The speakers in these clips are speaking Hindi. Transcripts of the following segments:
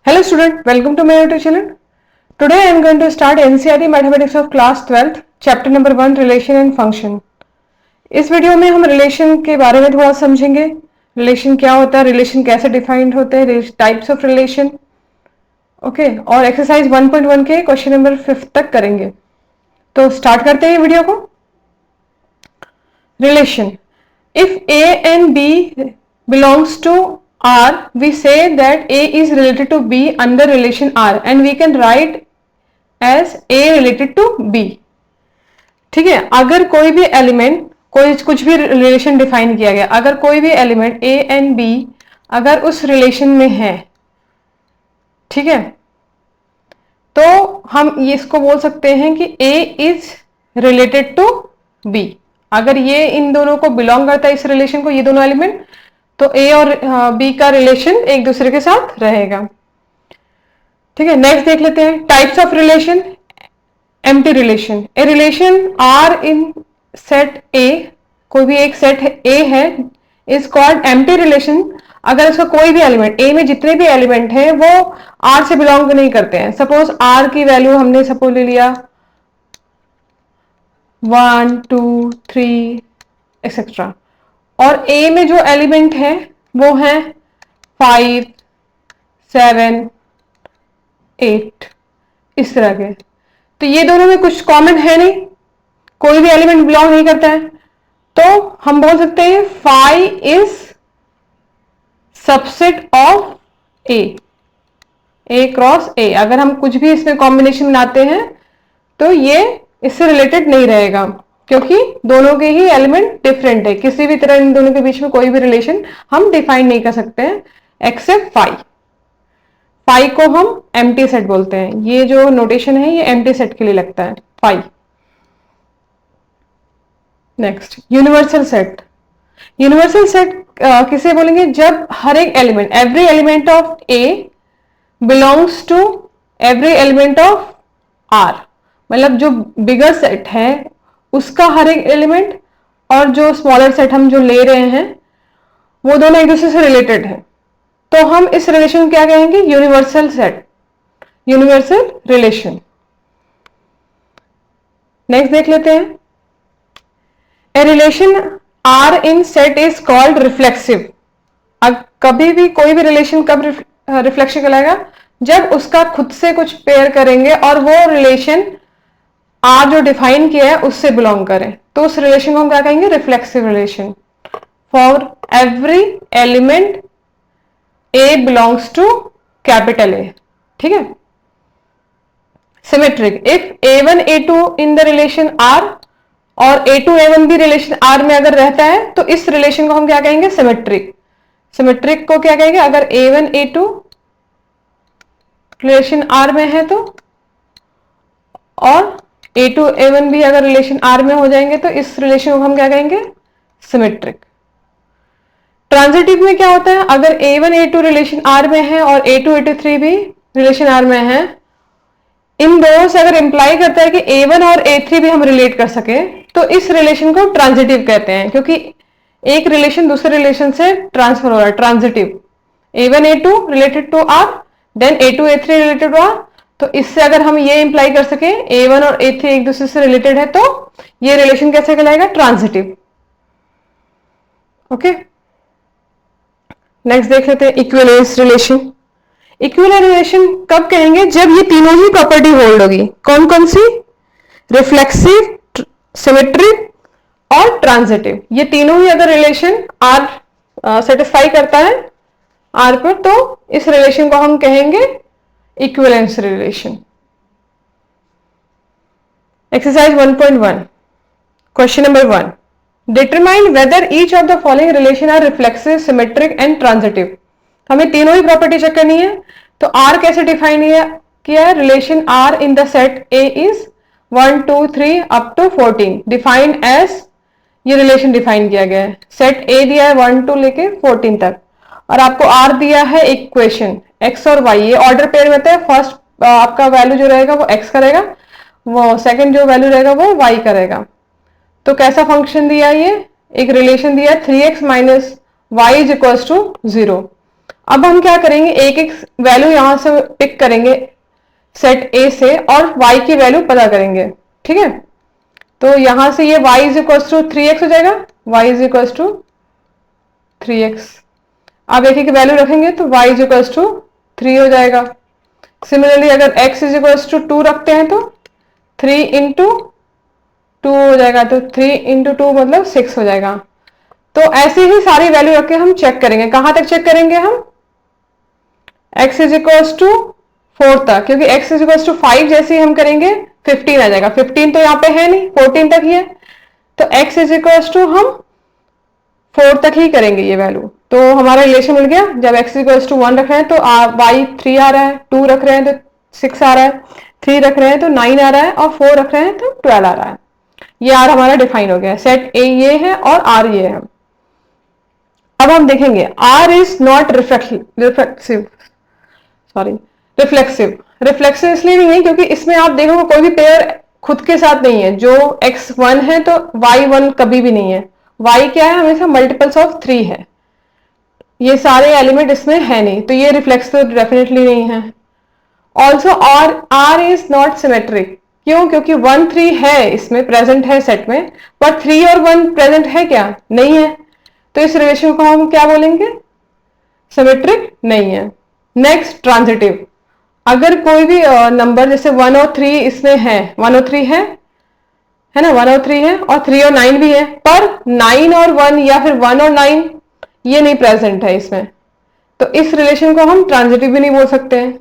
Hello student, welcome to my YouTube channel. Today I am going to start NCERT Mathematics of class 12th, chapter number 1 relation and function. इस वीडियो में हम रिलेशन के बारे में थोड़ा समझेंगे. रिलेशन क्या होता है, रिलेशन कैसे डिफाइंड होते हैं, टाइप्स ऑफ रिलेशन, ओके, और एक्सरसाइज 1.1 के क्वेश्चन नंबर 5 तक करेंगे. तो स्टार्ट करते हैं वीडियो को. Relation. If A and B belongs to R, we say that A is related to B under relation R and we can write as A related to B. ठीक है, अगर कोई भी एलिमेंट, कुछ भी रिलेशन डिफाइन किया गया, अगर कोई भी एलिमेंट A एंड B अगर उस रिलेशन में है, ठीक है, तो हम ये इसको बोल सकते हैं कि A is related to B. अगर ये इन दोनों को बिलोंग करता है, इस रिलेशन को, ये दोनों एलिमेंट, तो A और B का रिलेशन एक दूसरे के साथ रहेगा. ठीक है, नेक्स्ट देख लेते हैं types of relation. Empty relation. A relation R in set A, कोई भी एक सेट A है, इज कॉल्ड एम्प्टी रिलेशन. अगर इसका कोई भी एलिमेंट, A में जितने भी एलिमेंट हैं वो R से बिलोंग नहीं करते हैं. सपोज R की वैल्यू हमने सपोज ले लिया 1 2 3 एक्सेट्रा, और A में जो एलिमेंट है वो है 5 7 8, इस तरह के. तो ये दोनों में कुछ कॉमन है नहीं, कोई भी एलिमेंट बिलोंग नहीं करता है, तो हम बोल सकते हैं phi is subset of A cross A. अगर हम कुछ भी इसमें कॉम्बिनेशन बनाते हैं तो ये इससे रिलेटेड नहीं रहेगा, क्योंकि दोनों के ही एलिमेंट डिफरेंट है. किसी भी तरह इन दोनों के बीच में कोई भी रिलेशन हम डिफाइन नहीं कर सकते हैं एक्सेप्ट फाई. फाई को हम एम्प्टी सेट बोलते हैं. ये जो नोटेशन है ये एम्प्टी सेट के लिए लगता है, phi. Next universal set. Universal set किसे बोलेंगे? जब हर एक element, every element of A belongs to every element of R. मतलब जो बिगर सेट है उसका हर एक एलिमेंट और जो स्मॉलर सेट हम जो ले रहे हैं वो दोनों एक दूसरे से रिलेटेड है, तो हम इस रिलेशन को क्या कहेंगे? Universal set, universal relation. Next देख लेते हैं. A relation R in set is called reflexive. अब कभी भी कोई भी रिलेशन कब रिफ्लेक्सिव कहलाएगा? जब उसका खुद से कुछ पेयर करेंगे और वो रिलेशन आर जो डिफाइन किया है उससे बिलोंग करें, तो उस रिलेशन को हम क्या कहेंगे? Reflexive relation. For every element A belongs to capital A. ठीक है. Symmetric. If A1 A2 in the relation R और A2 A1 भी रिलेशन आर में अगर रहता है तो इस रिलेशन को हम क्या कहेंगे? सिमेट्रिक. सिमेट्रिक को क्या कहेंगे? अगर A1 A2 रिलेशन आर में है तो, और A2 A1 भी अगर रिलेशन आर में हो जाएंगे तो इस रिलेशन को हम क्या कहेंगे? सिमेट्रिक. ट्रांजिटिव में क्या होता है? अगर A1 A2 रिलेशन आर में है और A2 A3 भी रिलेशन आर में है, इन दोनों से अगर इंप्लाई करता है कि A1 और A3 भी हम रिलेट कर सके, तो इस रिलेशन को ट्रांजिटिव कहते हैं, क्योंकि एक रिलेशन दूसरे रिलेशन से ट्रांसफर हो रहा है. Transitive. A1 A2 related to R, then A2 A3 related to R. तो इससे अगर हम ये इंप्लाई कर सके A1 और A3 एक दूसरे से रिलेटेड है, तो ये रिलेशन कैसे कहलाएगा? ट्रांजिटिव. ओके. नेक्स्ट देख लेते हैं इक्विवेलेंस रिलेशन. इक्विवेलेंस रिलेशन कब कहेंगे? जब ये तीनों ही प्रॉपर्टी होल्ड होगी. कौन कौन सी? रिफ्लेक्सिव, सिमेट्रिक और ट्रांजिटिव. ये तीनों ही अगर रिलेशन आर सेटिस्फाई करता है आर पर, तो इस रिलेशन को हम कहेंगे equivalence relation. Exercise 1.1 question number 1. Determine whether each of the following relation R reflexive, symmetric and transitive. हमें तीनों ही प्रॉपर्टी चेक करनी है. तो आर कैसे डिफाइन किया है? Relation R in the set A is 1 2 3 up to 14 defined as. ये रिलेशन डिफाइन किया गया है. सेट ए दिया है 1 2 लेके 14 तक, और आपको आर दिया है इक्वेशन एक्स और वाई. ये ऑर्डर पेयर में होता है. फर्स्ट आपका वैल्यू जो रहेगा वो एक्स करेगा, वो सेकंड जो वैल्यू रहेगा वो वाई करेगा. तो कैसा फंक्शन दिया? ये एक रिलेशन दिया 3x minus Y is equals to 0. अब हम क्या करेंगे, एक एक वैल्यू यहां से पिक करेंगे सेट ए से और y की वैल्यू पता करेंगे। ठीक है, तो यहां से ये y is equal to 3x हो जाएगा, y is equal to 3x। अब एक एक वैल्यू रखेंगे तो y इज इक्वल टू 3 हो जाएगा। सिमिलरली अगर x इज इक्वल टू 2 रखते हैं तो 3 इंटू 2 हो जाएगा, तो 3 इंटू 2 मतलब 6 हो जाएगा। तो ऐसे ही सारी वैल्यू रख के हम चेक करेंगे। कहां तक चेक करेंगे हम, x इज इक्वल टू 4 तक, क्योंकि x इज इक्वल टू 5 जैसे ही हम करेंगे 15 आ जाएगा। 15 तो यहाँ पे है नहीं, 14 तक ही है, तो x इज इक्वल टू हम 4 तक ही करेंगे ये वैल्यू। तो हमारा रिलेशन मिल गया। जब x इक्वल टू 1 रख रहे हैं तो y 3 आ रहा है, 2 रख रहे हैं तो 6 आ रहा है, 3 रख रहे हैं तो 9 आ रहा है, और 4 रख रहे हैं तो 12 आ रहा है। ये R हमारा डिफाइन हो गया। सेट A ये है और R ये है। अब हम देखेंगे R is not reflexive, sorry reflexive. Reflexive इसलिए नहीं है क्योंकि इसमें आप देखोगे कोई भी पेयर खुद के साथ नहीं है। जो x1 है तो y1 कभी भी नहीं है। y क्या है, हमेशा मल्टीपल्स ऑफ 3 है। ये सारे एलिमेंट इसमें है नहीं, तो ये रिफ्लेक्सिव डेफिनेटली नहीं है। Also R is not symmetric. क्यों, क्योंकि 1 3 है इसमें प्रेजेंट है सेट में, पर 3 और 1 प्रेजेंट है क्या, नहीं है। तो इस रिलेशन को हम क्या बोलेंगे, सिमेट्रिक नहीं है। Next transitive. अगर कोई भी नंबर जैसे 1 और 3 इसमें है, 1 और 3 है ना, 1 और 3 है और 3 और 9 भी है, पर 9 और 1 या फिर 1 और 9 ये नहीं प्रेजेंट है इसमें, तो इस रिलेशन को हम ट्रांजिटिव भी नहीं बोल सकते हैं।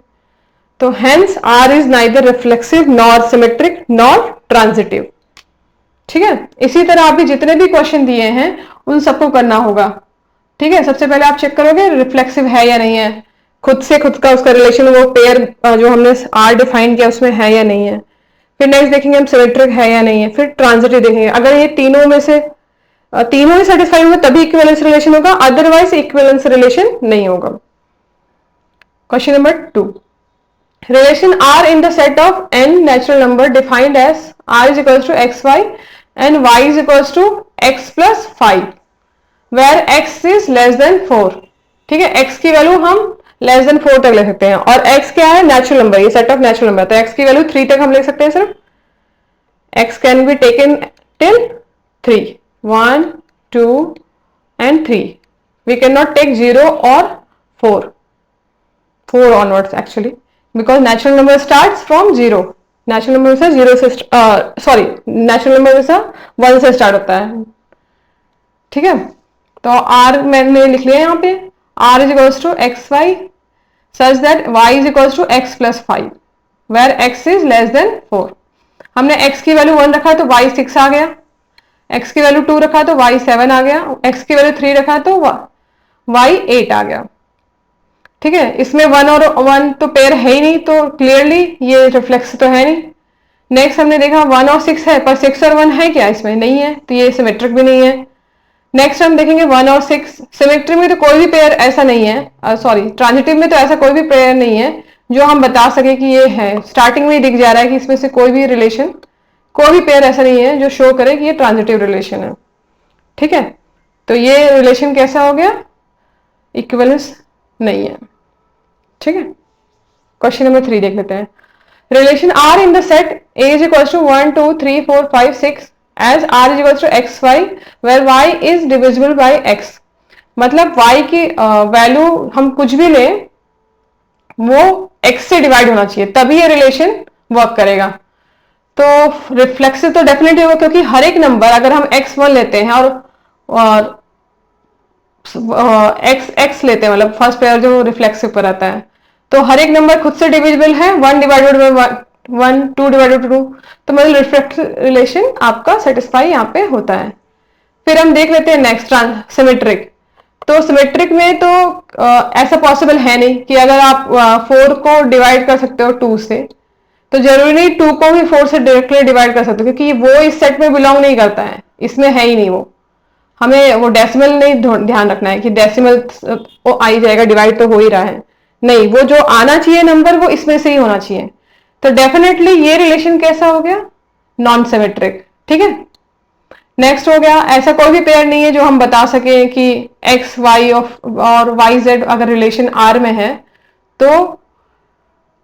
तो hence R is neither reflexive nor symmetric nor transitive. ठीक है, इसी तरह आप भी जितने भी क्वेश्चन दिए हैं उन सबको करना होगा। ठीक है, सबसे पहले आप चेक करोगे रिफ्लेक्सिव है या नहीं है, खुद से खुद का उसका रिलेशन, वो पेयर जो हमने R डिफाइन किया उसमें है या नहीं है। फिर नेक्स्ट देखेंगे हम सिमेट्रिक है या नहीं है। फिर ट्रांजिटिव देखेंगे, अगर ये तीनों में से तीनों ही सेटिस्फाई होंगे तभी इक्विवेलेंस रिलेशन होगा, अदरवाइज इक्विवेलेंस रिलेशन नहीं होगा। Question number 2, relation R in the set of n natural number defined as R is equals to xy and y is equals to x plus 5 where x is less than 4। ठीक है, x की वैल्यू हम लेस देन 4 तक ले सकते हैं, और x क्या है, नेचुरल नंबर, ये सेट ऑफ नेचुरल नंबर, तो x की वैल्यू 3 तक हम ले सकते हैं सिर्फ। x can be taken till 3, 1 2 and 3। we cannot take 0 or 4 onwards actually, because natural number starts from 0। Natural number से 0 से सॉरी नेचुरल नंबर से 1 से स्टार्ट होता है। ठीक है, तो R मैंने लिख लिया यहाँ पे, R is equals to x Y such that y is equals to x plus 5 where x is less than 4। हमने x की वैल्यू 1 रखा तो y 6 आ गया, x की वैल्यू 2 रखा तो y 7 आ गया, x की वैल्यू 3 रखा तो y 8 आ गया। ठीक है, इसमें 1 और 1 तो पेयर है ही नहीं, तो क्लियरली ये रिफ्लेक्स तो है नहीं। नेक्स्ट हमने देखा 1 और 6 है, पर 6 और 1 है क्या, इसमें नहीं है, तो ये सिमेट्रिक भी नहीं है। नेक्स्ट हम देखेंगे 1 और 6, सिमेट्रिक में तो कोई भी पेयर ऐसा नहीं है, सॉरी ट्रांजिटिव में तो ऐसा कोई भी पेयर नहीं है जो हम बता सके कि ये है। स्टार्टिंग में ही दिख जा रहा है कि इसमें से कोई भी रिलेशन, कोई भी पेयर ऐसा नहीं है जो शो करे कि ये ट्रांजिटिव रिलेशन है। ठीक है, तो ये रिलेशन कैसा हो गया, इक्विवेलेंस नहीं है। ठीक है, क्वेश्चन नंबर 3 देख लेते हैं। Relation R in the set A is equal to 1 2 3 4 5 6 as R is equal to x y where y is divisible by x। मतलब y की वैल्यू हम कुछ भी लें वो x से डिवाइड होना चाहिए, तभी ये रिलेशन वर्क करेगा। तो रिफ्लेक्सिव तो डेफिनेटली होगा, क्योंकि हर एक नंबर अगर हम x1 लेते हैं और x लेते हैं, मतलब फर्स्ट पेयर जो रिफ्लेक्सिव पर आता है, तो हर एक नंबर खुद से डिविजिबल है, 1 डिवाइडेड बाय 1 2 डिवाइडेड 2, तो मतलब रिफ्लेक्सिव रिलेशन आपका सेटिस्फाई यहाँ पे होता है। फिर हम देख लेते हैं नेक्स्ट सिमेट्रिक। तो सिमेट्रिक में तो ऐसा पॉसिबल है नहीं कि अगर आप 4 को डिवाइड कर सकते हो 2 से, तो जरूरी नहीं 2 को भी 4 से डायरेक्टली डिवाइड कर सकते हो, क्योंकि वो इस सेट में बिलोंग नहीं करता है, इसमें है ही नहीं वो। हमें वो डेसिमल नहीं ध्यान रखना है कि डेसिमल वो आ ही जाएगा, डिवाइड तो हो ही रहा है, नहीं, वो जो आना चाहिए नंबर वो इसमें से ही होना चाहिए। तो डेफिनेटली ये रिलेशन कैसा हो गया, नॉन सिमेट्रिक। ठीक है, नेक्स्ट हो गया, ऐसा कोई भी पेयर नहीं है जो हम बता सके कि एक्स वाई और वाई जेड अगर रिलेशन आर में है तो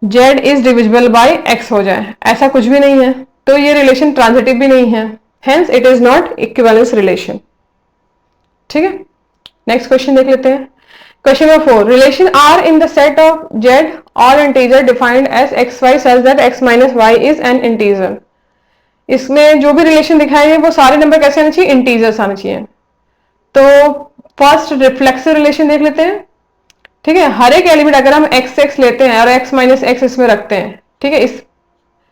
Z is divisible bye x हो जाए, ऐसा कुछ भी नहीं है, तो ये रिलेशन ट्रांजिटिव भी नहीं है, hence it is not equivalence relation. ठीक है, नेक्स्ट क्वेश्चन देख लेते हैं। Question number 4, relation R in the set of Z or integer defined as X Y such that X minus Y is an integer. इसमें जो भी रिलेशन दिखाए हैं वो सारे नंबर कैसे आने चाहिए, इंटीजर्स आने चाहिए। तो फर्स्ट रिफ्लेक्सिव रिलेशन देख लेते हैं। ठीक है, हर एक एलिमेंट अगर हम एक्स एक्स लेते हैं और एक्स माइनस एक्स इसमें रखते हैं, ठीक है, इस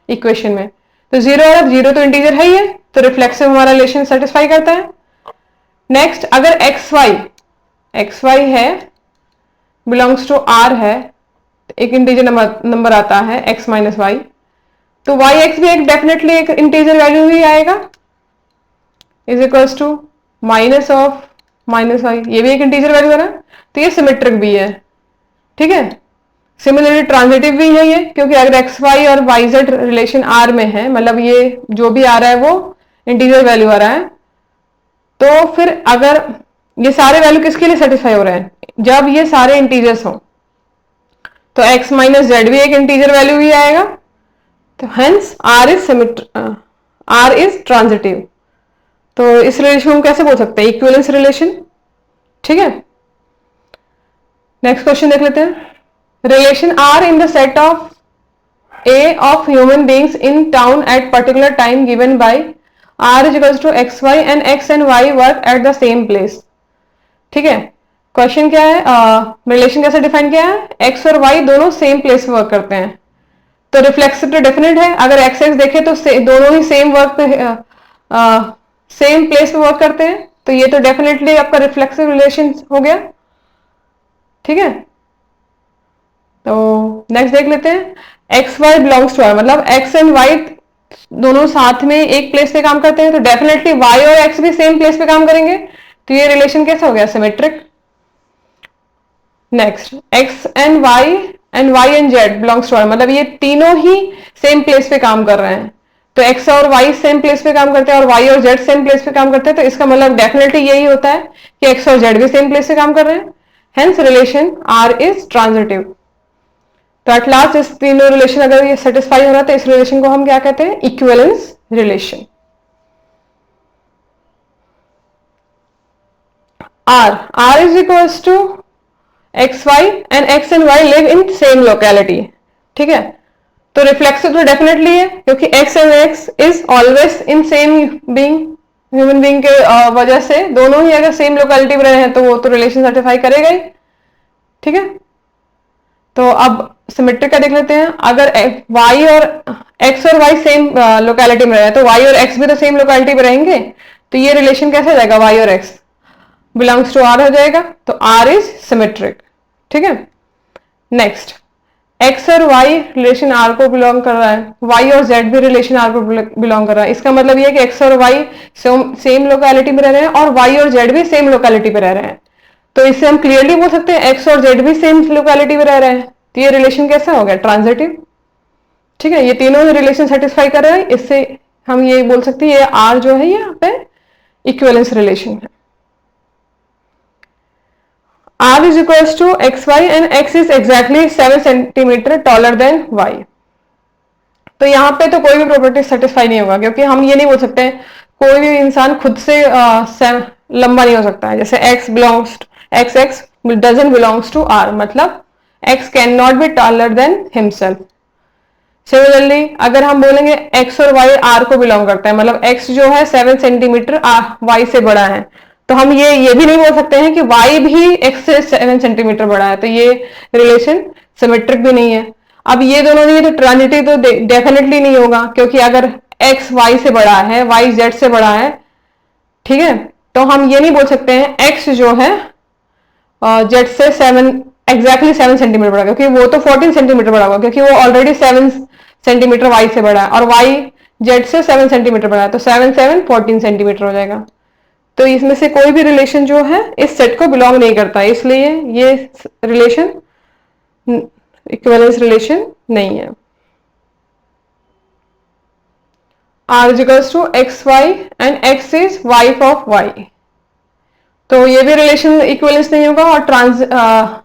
इक्वेशन में, तो जीरो और जीरो तो इंटीजर है ही है, तो रिफ्लेक्सिव हमारा रिलेशन सेटिस्फाई करता है। नेक्स्ट, अगर एक्स वाई है बिलोंग्स टू आर है, एक इंटीजर नंबर आता है एक्स माइनस वाई, तो वाई एक्स भी एक डेफिनेटली एक इंटीजर वैल्यू ही आएगा, is equals to minus of minus y, ये भी एक इंटीजर वैल्यू है ना, तो ये सिमेट्रिक भी है। ठीक है, सिमिलरली ट्रांजिटिव भी है ये, क्योंकि अगर एक्स वाई और वाई जेड रिलेशन आर में है, मतलब ये जो भी आ रहा है वो इंटीजर वैल्यू आ रहा है, तो फिर अगर ये सारे वैल्यू किसके लिए सेटिस्फाई हो रहे हैं, जब ये सारे इंटीजर्स हो, तो एक्स माइनस जेड भी एक इंटीजर वैल्यू ही आएगा, तो हेंस आर इज ट्रांजिटिव। तो इस रिलेशन को हम कैसे बोल सकते हैं, इक्विवेलेंस रिलेशन। ठीक है, नेक्स्ट क्वेश्चन देख लेते हैं। Relation R in the set of A of human beings in town at particular time given by R is equals to x y and x and y work at the same place. ठीक है, क्वेश्चन क्या है, रिलेशन कैसे डिफाइन किया है, एक्स और वाई दोनों सेम प्लेस पे वर्क करते हैं, तो रिफ्लेक्सिव तो डेफिनेट है, अगर एक्स एक्स देखे तो दोनों ही सेम वर्क पे सेम प्लेस पे वर्क करते हैं, तो ये तो डेफिनेटली आपका रिफ्लेक्सिव रिलेशन हो गया। ठीक है, तो नेक्स्ट देख लेते हैं, x y belongs to R, मतलब एक्स एंड वाई दोनों साथ में एक प्लेस पे काम करते हैं, तो डेफिनेटली वाई और एक्स भी सेम प्लेस पे काम करेंगे, तो ये रिलेशन कैसा हो गया, symmetric. Next, x and y and z belongs to R, मतलब ये तीनों ही सेम प्लेस पे काम कर रहे हैं, तो एक्स और वाई सेम प्लेस पे काम करते हैं और वाई और जेड सेम प्लेस पे काम करते हैं, तो इसका मतलब डेफिनेटली यही होता है कि एक्स और जेड भी सेम प्लेस पे काम कर रहे हैं, hence relation R is transitive. तो एट लास्ट इस तीनों रिलेशन अगर ये सेटिस्फाई हो रहा है तो इस रिलेशन को हम क्या कहते हैं, equivalence relation. R is equals to x y and x and y live in same locality. ठीक है, तो रिफ्लेक्सिव तो डेफिनेटली है, क्योंकि x and x is always in same being, human being के वजह से दोनों ही अगर सेम लोकेलिटी में रहे हैं तो वो तो रिलेशन सर्टिफाई करेगा ही। ठीक है, तो अब सिमेट्रिक का देख लेते हैं, अगर वाई और एक्स और वाई सेम लोकेलिटी में रहे तो वाई और एक्स भी तो सेम लोकेलिटी में रहेंगे, तो ये रिलेशन कैसे हो जाएगा, वाई और एक्स बिलोंग्स टू आर हो जाएगा, तो आर इज सिमेट्रिक। ठीक है, नेक्स्ट, एक्स और वाई रिलेशन आर को बिलोंग कर रहा है, वाई और जेड भी रिलेशन आर को बिलोंग कर रहा है, इसका मतलब ये है कि एक्स और वाई सेम लोकेलिटी में रह रहे हैं और वाई और जेड भी सेम लोकेलिटी पे रह रहे हैं, तो इससे हम क्लियरली बोल सकते हैं एक्स और जेड भी सेम लोकेलिटी में रह रहे हैं, तो ये रिलेशन कैसा हो गया, ट्रांजिटिव। ठीक है, ये तीनों रिलेशन सेटिस्फाई कर रहे हैं, इससे हम ये बोल सकते हैं ये आर जो है यहाँ पे इक्विवेलेंस रिलेशन है। R is equals to xy and x is exactly 7 centimetre taller than y। तो यहाँ पे तो कोई भी प्रॉपर्टी सेटिस्फाई नहीं होगा, क्योंकि हम ये नहीं बोल सकते कोई भी इंसान खुद से लंबा नहीं हो सकता है, जैसे x doesn't belongs to R, मतलब x cannot be taller than himself। Similarly अगर हम बोलेंगे x और y R को बिलोंग करता है, मतलब x जो है 7 सेंटीमीटर y से बड़ा है, तो हम ये भी नहीं बोल सकते हैं कि y भी x से 7 सेंटीमीटर बड़ा है, तो ये रिलेशन सिमेट्रिक भी नहीं है। अब ये दोनों नहीं, तो ट्रांजिटिव तो डेफिनेटली नहीं होगा, क्योंकि अगर x y से बड़ा है, y z से बड़ा है, ठीक है, तो हम ये नहीं बोल सकते हैं x जो है z से 7 सेंटीमीटर बड़ा, क्योंकि वो तो 14 सेंटीमीटर बड़ा होगा, क्योंकि वो ऑलरेडी 7 सेंटीमीटर y से बड़ा है और y z से 7 सेंटीमीटर बड़ा है, तो 7 7 14 सेंटीमीटर हो जाएगा। तो इसमें से कोई भी रिलेशन जो है इस सेट को बिलोंग नहीं करता, इसलिए ये रिलेशन इक्विवेलेंस रिलेशन नहीं है। R is equals to x y and x is wife of y, तो ये भी रिलेशन इक्विवेलेंस नहीं होगा और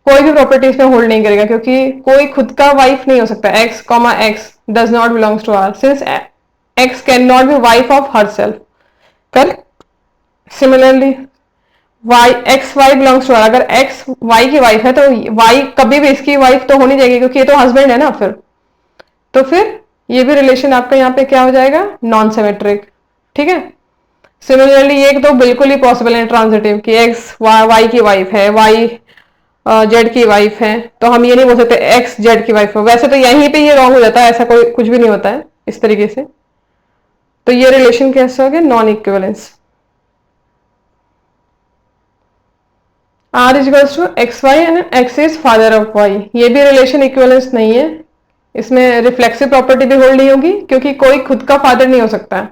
कोई भी प्रॉपर्टी इसमें होल्ड नहीं करेगा, क्योंकि कोई खुद का वाइफ नहीं हो सकता। X comma x does not belongs to R since x can not be wife of herself. Correct. Similarly y x y belongs to R, अगर एक्स वाई की वाइफ है तो वाई कभी भी इसकी वाइफ तो होनी चाहिए, क्योंकि ये तो हस्बैंड है ना। फिर ये भी रिलेशन आपका यहाँ पे क्या हो जाएगा, नॉन सिमेट्रिक। ठीक है। सिमिलरली ये तो बिल्कुल ही पॉसिबल है ट्रांजिटिव कि एक्स वाई की वाइफ है, वाई जेड की वाइफ है, तो हम ये नहीं बोल सकते एक्स जेड की वाइफ है। वैसे तो यहीं पे ये रॉन्ग हो जाता है, ऐसा कोई कुछ भी नहीं होता है इस तरीके से। तो ये रिलेशन कैसे हो गया, non equivalence. R is equals to x y and x is father of y, ये भी रिलेशन इक्विवेलेंस नहीं है। इसमें रिफ्लेक्सिव प्रॉपर्टी भी होल्ड नहीं होगी, क्योंकि कोई खुद का फादर नहीं हो सकता है।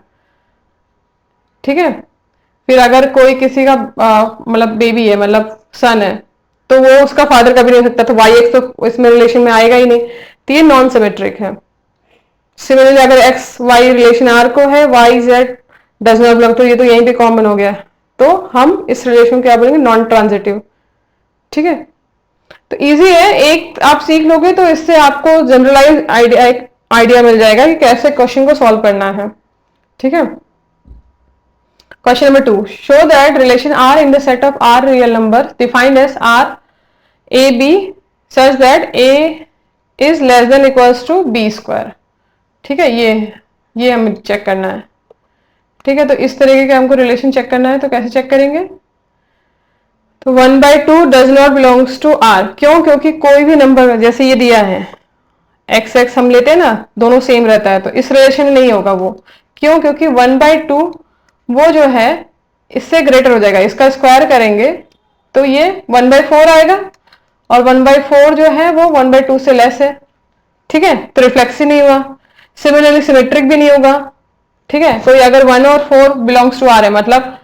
ठीक है। फिर अगर कोई किसी का मतलब बेबी है, मतलब सन है, तो वो उसका फादर कभी नहीं हो सकता, तो वाई एक्स तो इसमें रिलेशन में आएगा ही नहीं, तो ये नॉन सिमेट्रिक है। सिमिलरली अगर एक्स वाई रिलेशन आर को है, y z does not belong, तो ये तो यहीं पे कॉमन हो गया, तो हम इस रिलेशन को क्या बोलेंगे, नॉन ट्रांजिटिव। ठीक है। तो इजी है, एक आप सीख लोगे तो इससे आपको जनरलाइज आइडिया मिल जाएगा कि कैसे क्वेश्चन को सॉल्व करना है। ठीक है। Question number 2. Show that relation R in the set of R real numbers defined as R A B such that A is less than equals to B square. ठीक है, ये हमें चेक करना है। ठीक है। तो इस तरीके का हमको रिलेशन चेक करना है, तो कैसे चेक करेंगे, तो 1/2 does not belongs to R। क्यों, क्योंकि कोई भी नंबर जैसे ये दिया है एक्स एक्स हम लेते हैं ना, दोनों सेम रहता है, तो इस रिलेशन में नहीं होगा वो। क्यों, क्योंकि 1/2 वो जो है इससे ग्रेटर हो जाएगा, इसका स्क्वायर करेंगे तो ये 1/4 आएगा, और 1/4 जो है वो 1/2 से लेस है। ठीक है। तो रिफ्लेक्सिव नहीं हुआ। सिमिलरली सिमेट्रिक भी नहीं होगा। ठीक है। कोई अगर 1 और 4 बिलोंग्स टू आर है, मतलब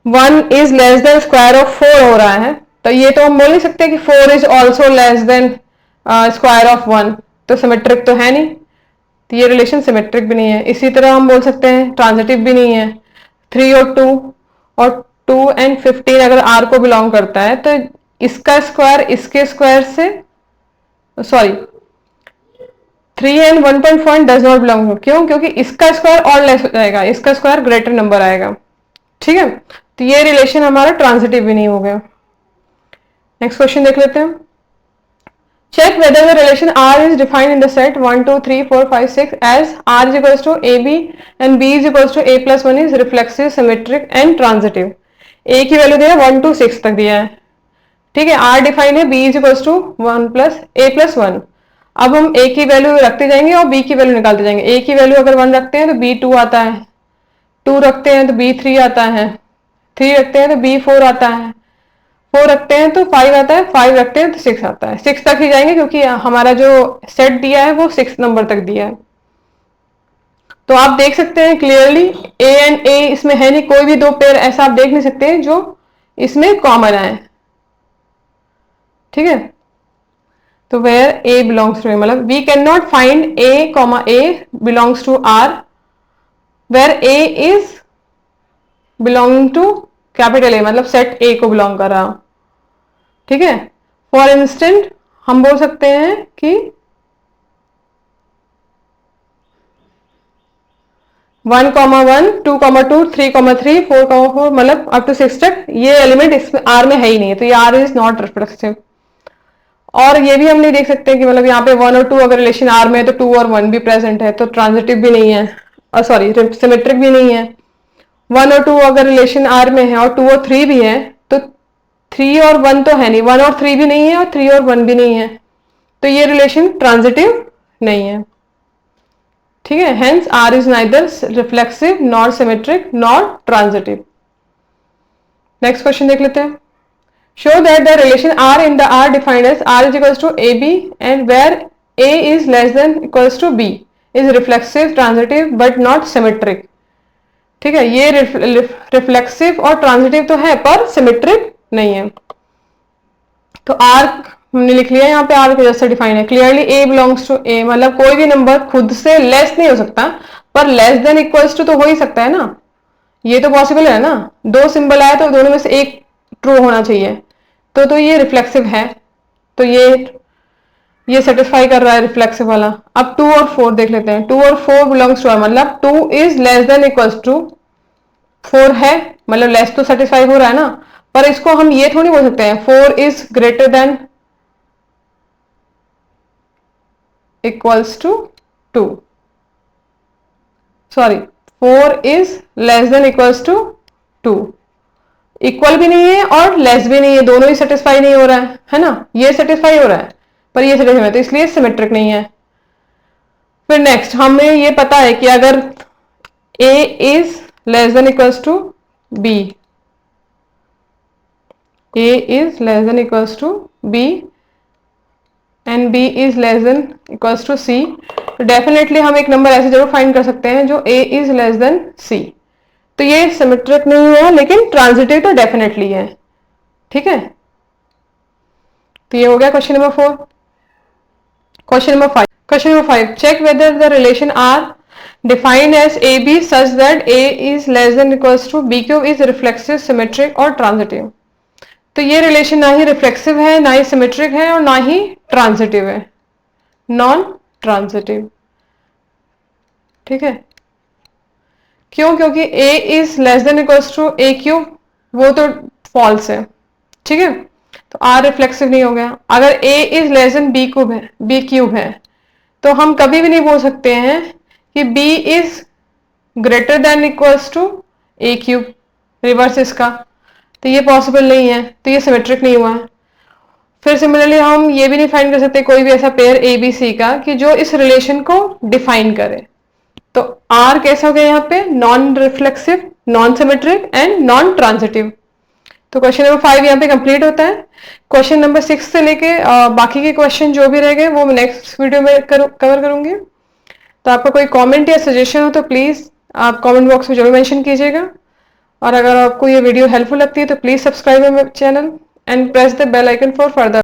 1 is less then square of 4 हो रहा है, तो ये तो हम बोल नहीं सकते कि 4 is also less than square of 1, तो सिमेट्रिक तो है नहीं, तो ये रिलेशन सिमेट्रिक भी नहीं है। इसी तरह हम बोल सकते हैं ट्रांजिटिव भी नहीं है। 3 और 2 एंड 15 अगर आर को बिलोंग करता है, तो इसका स्क्वायर इसके स्क्वायर से, sorry 3 and 1.5 does not belong. क्यों, क्योंकि इसका स्क्वायर और लेस हो जाएगा, इसका स्क्वायर ग्रेटर नंबर आएगा। ठीक है। तो ये रिलेशन हमारा ट्रांजिटिव भी नहीं हो गया। नेक्स्ट क्वेश्चन देख लेते हैं। Check whether the relation R is defined in the set 1, 2, 3, 4, 5, 6 as R is equals to AB and B is equals to A plus 1 is reflexive, symmetric and transitive. A की वैल्यू दिया 1 to 6 तक दिया है। ठीक है। R डिफाइन है, B is equals to 1 plus A plus 1। अब हम A की वैल्यू रखते जाएंगे और B की वैल्यू निकालते जाएंगे। A की वैल्यू अगर 1 रखते हैं तो B 2 आता है, 2 रखते हैं तो B 3 आता है, 3 रखते हैं तो B 4 आता है, 4 रखते हैं तो 5 आता है, 5 रखते हैं तो 6 आता है। 6 तक ही जाएंगे क्योंकि हमारा जो सेट दिया है वो 6 नंबर तक दिया है। तो आप देख सकते हैं क्लियरली ए एंड ए इसमें है नहीं, कोई भी दो पेयर ऐसा आप देख नहीं सकते जो इसमें कॉमन आए। ठीक है। तो where a belongs to a, मतलब we can not find a comma a belongs to R where a is belonging to capital A, मतलब सेट ए को बिलोंग कर रहा। ठीक है। फॉर इंस्टेंट हम बोल सकते हैं कि 1,1, 2,2, 3,3, 4,4 मतलब अप टू 6 तक ये एलिमेंट इसमें आर में है ही नहीं है, तो ये आर इज नॉट रिफ्लेक्सिव। और ये भी हम नहीं देख सकते कि मतलब यहाँ पे 1 और 2 अगर रिलेशन आर में है तो 2 और 1 भी प्रेजेंट है, तो ट्रांजिटिव भी नहीं है, और सॉरी सिमेट्रिक भी नहीं है। 1 और 2 अगर रिलेशन आर में है और 2 और 3 भी है, तो 3 और 1 तो है नहीं, 1 और 3 भी नहीं है और 3 और 1 भी नहीं है, तो ये रिलेशन ट्रांजिटिव नहीं है। ठीक है। Hence R is neither reflexive nor symmetric nor transitive. Next question देख लेते हैं। Show that the relation R in the R defined as R is equals to a b and where a is less than equals to b is reflexive transitive but not symmetric. ठीक है। ये रिफ्लेक्सिव और ट्रांजिटिव तो है पर सिमेट्रिक नहीं है। तो आर हमने लिख लिया यहाँ पे, आर जैसे डिफाइन है clearly A belongs to a, मतलब कोई भी नंबर खुद से लेस नहीं हो सकता, पर लेस देन इक्वल्स टू तो हो ही सकता है ना, ये तो पॉसिबल है ना, दो सिंबल आया तो दोनों में से एक ट्रू होना चाहिए, तो ये रिफ्लेक्सिव है, तो ये सेटिस्फाई कर रहा है रिफ्लेक्सिव वाला। अब 2 और 4 देख लेते हैं। 2 और 4 बिलोंग्स टू आर, मतलब 2 is less than equals to 4 है, मतलब लेस तो सेटिस्फाई हो रहा है ना, पर इसको हम ये थोड़ी बोल सकते हैं 4 is greater than equals to 2, sorry 4 is less than equals to 2, equal भी नहीं है और लेस भी नहीं है, दोनों ही सेटिस्फाई नहीं हो रहा है ना, ये सेटिस्फाई हो रहा है पर ये सेटिस्फाई, तो इसलिए सिमेट्रिक नहीं है। फिर नेक्स्ट हमें ये पता है कि अगर a is less than equals to b, a is less than equals to b and b is less than equals to c, तो डेफिनेटली हम एक नंबर ऐसे जरूर फाइंड कर सकते हैं जो a is less then c, तो ये सिमेट्रिक नहीं है लेकिन ट्रांजिटिव तो डेफिनेटली है, ठीक है। तो ये हो गया question number 4। Question number 5, question number 5, check whether the relation R defined as AB such that A is less than equals to B cube is reflexive, symmetric और transitive। तो ये रिलेशन ना ही रिफ्लेक्सिव है, ना ही सिमेट्रिक है और ना ही ट्रांजिटिव है, नॉन ट्रांजिटिव, ठीक है। क्यों? क्योंकि A is less than equals to A cube, वो तो फॉल्स है, ठीक है, तो R रिफ्लेक्सिव नहीं हो गया। अगर A is less then B cube है, तो हम कभी भी नहीं बोल सकते हैं कि B is greater than equals to A cube, reverse इसका, तो ये पॉसिबल नहीं है, तो ये सिमेट्रिक नहीं हुआ है। फिर सिमिलरली हम ये भी नहीं फाइंड कर सकते कोई भी ऐसा पेयर ABC का कि जो इस रिलेशन को डिफाइन करे, तो R कैसा हो गया यहाँ पे, non reflexive, non symmetric and non transitive. तो क्वेश्चन नंबर 5 यहाँ पे कंप्लीट होता है। क्वेश्चन नंबर 6 से लेके बाकी के क्वेश्चन जो भी रह गए वो मैं नेक्स्ट वीडियो में कवर करूंगी। तो आपका कोई कमेंट या सजेशन हो तो प्लीज आप कमेंट बॉक्स में जरूर मेंशन कीजिएगा, और अगर आपको ये वीडियो हेल्पफुल लगती है तो please subscribe my channel and press the bell icon for further